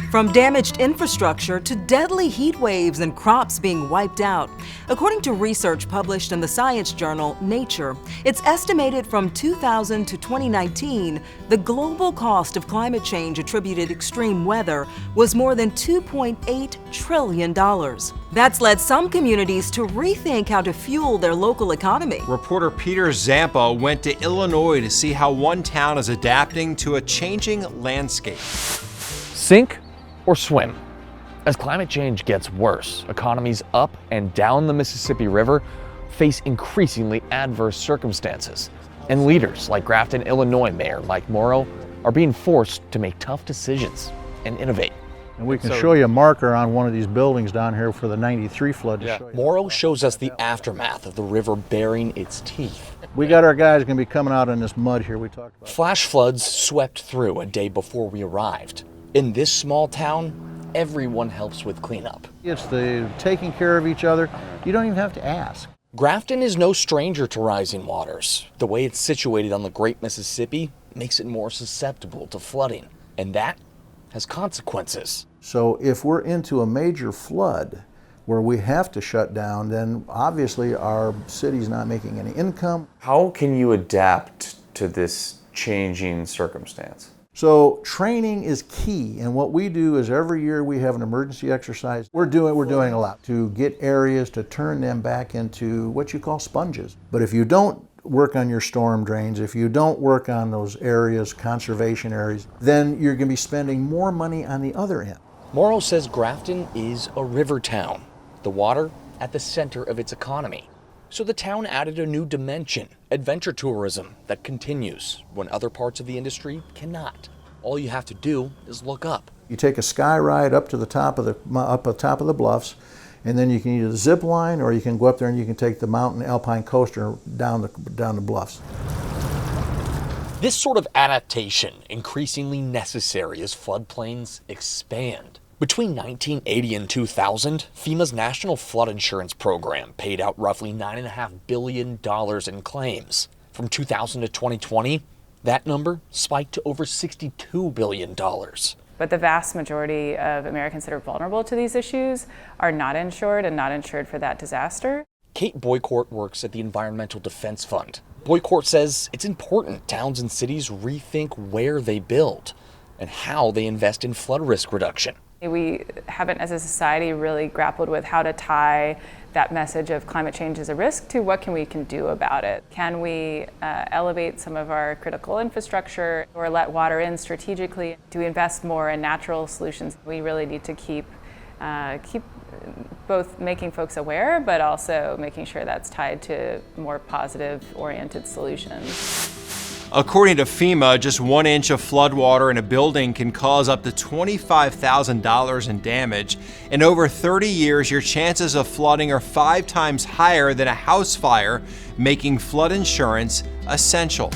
From damaged infrastructure to deadly heat waves and crops being wiped out. According to research published in the science journal Nature, it's estimated from 2000 to 2019, the global cost of climate change attributed extreme weather was more than $2.8 trillion. That's led some communities to rethink how to fuel their local economy. Reporter Peter Zampa went to Illinois to see how one town is adapting to a changing landscape. Sink or swim? As climate change gets worse, economies up and down the Mississippi River face increasingly adverse circumstances. And leaders like Grafton, Illinois Mayor Mike Morrow are being forced to make tough decisions and innovate. And we can show you a marker on one of these buildings down here for the '93 flood. Morrow shows us the aftermath of the river baring its teeth. We got our guys going to be coming out in this mud here we talked about. Flash floods swept through a day before we arrived. In this small town, everyone helps with cleanup. It's the taking care of each other. You don't even have to ask. Grafton is no stranger to rising waters. The way it's situated on the Great Mississippi makes it more susceptible to flooding, and that has consequences. So if we're into a major flood where we have to shut down, then obviously our city's not making any income. How can you adapt to this changing circumstance? So training is key, and what we do is every year we have an emergency exercise. We're doing a lot to get areas to turn them back into what you call sponges. But if you don't work on your storm drains, if you don't work on those areas, conservation areas, then you're going to be spending more money on the other end. Morrow says Grafton is a river town, the water at the center of its economy. So the town added a new dimension, adventure tourism, that continues when other parts of the industry cannot. All you have to do is look up. You take a sky ride up to the top of the bluffs, and then you can either zip line or you can go up there and you can take the mountain alpine coaster down the bluffs. This sort of adaptation increasingly necessary as floodplains expand. Between 1980 and 2000, FEMA's National Flood Insurance Program paid out roughly $9.5 billion in claims. From 2000 to 2020, that number spiked to over $62 billion. But the vast majority of Americans that are vulnerable to these issues are not insured and not insured for that disaster. Kate Boycourt works at the Environmental Defense Fund. Boycourt says it's important towns and cities rethink where they build and how they invest in flood risk reduction. We haven't, as a society, really grappled with how to tie that message of climate change as a risk to what we can do about it. Can we elevate some of our critical infrastructure or let water in strategically? Do we invest more in natural solutions? We really need to keep both making folks aware, but also making sure that's tied to more positive-oriented solutions. According to FEMA, just 1 inch of floodwater in a building can cause up to $25,000 in damage. In over 30 years, your chances of flooding are 5 times higher than a house fire, making flood insurance essential.